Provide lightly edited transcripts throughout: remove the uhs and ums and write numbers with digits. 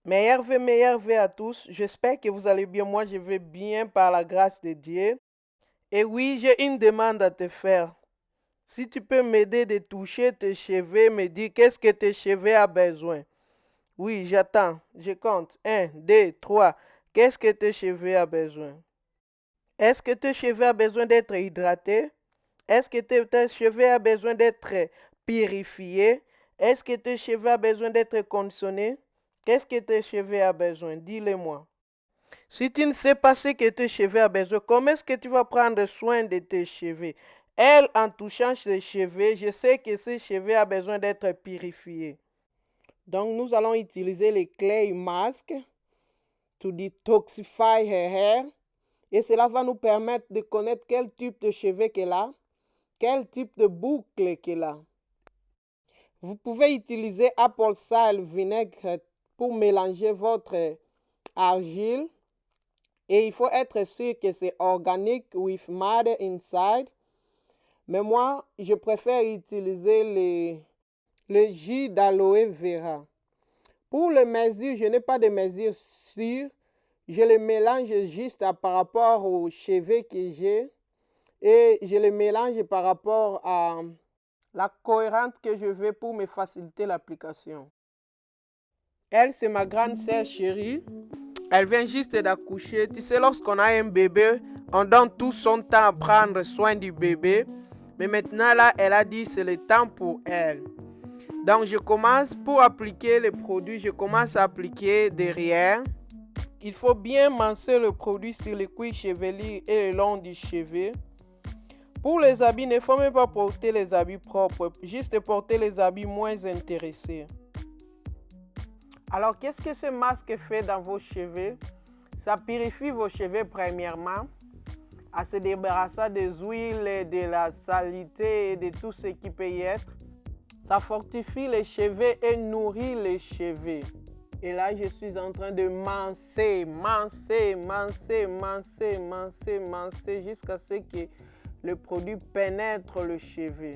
Meilleur vœu à tous. J'espère que vous allez bien. Moi, je vais bien par la grâce de Dieu. Et oui, j'ai une demande à te faire. Si tu peux m'aider de toucher tes cheveux, me dire qu'est-ce que tes cheveux a besoin. Oui, j'attends. Je compte. Un, 2, 3. Qu'est-ce que tes cheveux a besoin? Est-ce que tes cheveux a besoin d'être hydratés? Est-ce que tes cheveux a besoin d'être purifiés? Est-ce que tes cheveux a besoin d'être conditionnés? Qu'est-ce que tes cheveux a besoin? Dis-le-moi. Si tu ne sais pas ce que tes cheveux a besoin, comment est-ce que tu vas prendre soin de tes cheveux? Elle, en touchant ses cheveux, je sais que ses cheveux a besoin d'être purifiés. Donc, nous allons utiliser les clay mask to detoxify her hair. Et cela va nous permettre de connaître quel type de cheveux qu'elle a, quel type de boucle qu'elle a. Vous pouvez utiliser apple cider vinaigre pour mélanger votre argile. Et il faut être sûr que c'est organique with mother inside. Mais moi, je préfère utiliser le jus d'aloe vera. Pour le mesure, je n'ai pas de mesure sûre. Je le mélange juste par rapport aux cheveux que j'ai. Et je le mélange par rapport à la cohérente que je veux pour me faciliter l'application. Elle, c'est ma grande sœur chérie. Elle vient juste d'accoucher. Tu sais, lorsqu'on a un bébé, on donne tout son temps à prendre soin du bébé. Mais maintenant, là, elle a dit c'est le temps pour elle. Donc, je commence pour appliquer le produit. Je commence à appliquer derrière. Il faut bien masser le produit sur le cuir chevelu et le long du cheveu. Pour les habits, il ne faut même pas porter les habits propres. Juste porter les habits moins intéressés. Alors, qu'est-ce que ce masque fait dans vos cheveux? Ça purifie vos cheveux premièrement, à se débarrasser des huiles, de la saleté et de tout ce qui peut y être. Ça fortifie les cheveux et nourrit les cheveux. Et là, je suis en train de masser jusqu'à ce que le produit pénètre le cheveu.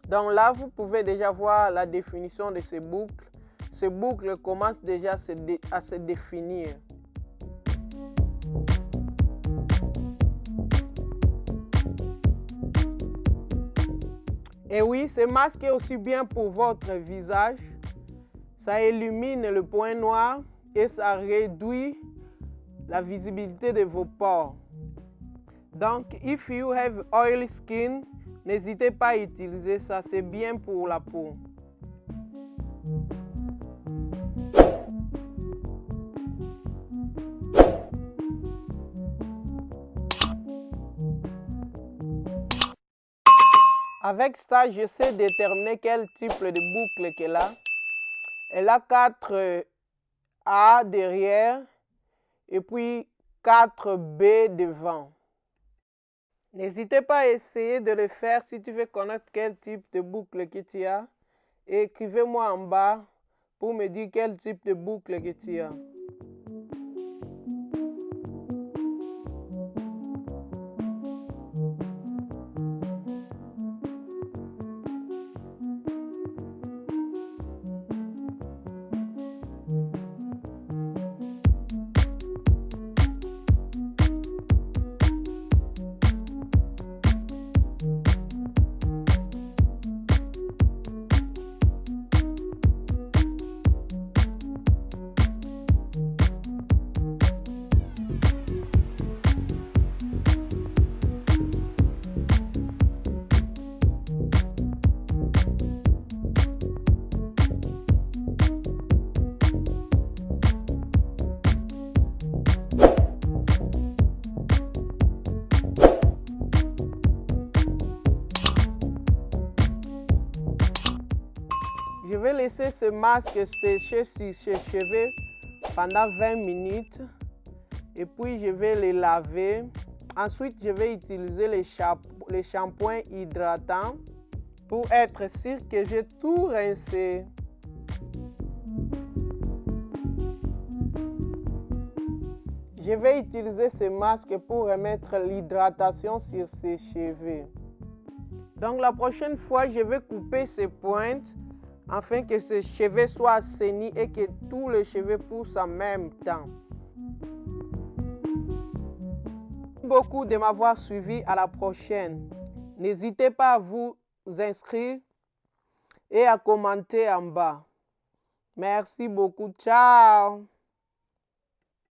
Donc là, vous pouvez déjà voir la définition de ces boucles. Ces boucles commencent déjà à se définir. Et oui, ce masque est aussi bien pour votre visage. Ça illumine le point noir et ça réduit la visibilité de vos pores. Donc, if you have oily skin, n'hésitez pas à utiliser ça, c'est bien pour la peau. Avec ça, je sais déterminer quel type de boucle qu'elle a. Elle a 4 A derrière et puis 4 B devant. N'hésitez pas à essayer de le faire si tu veux connaître quel type de boucle que tu as. Et écrivez-moi en bas pour me dire quel type de boucle que tu as. Je vais laisser ce masque sécher sur ses cheveux pendant 20 minutes et puis je vais les laver. Ensuite, je vais utiliser les shampoings hydratants pour être sûr que j'ai tout rincé. Je vais utiliser ce masque pour remettre l'hydratation sur ses cheveux. Donc la prochaine fois, je vais couper ces pointes afin que ces cheveux soient assainis et que tous les cheveux poussent en même temps. Merci beaucoup de m'avoir suivi. À la prochaine. N'hésitez pas à vous inscrire et à commenter en bas. Merci beaucoup. Ciao.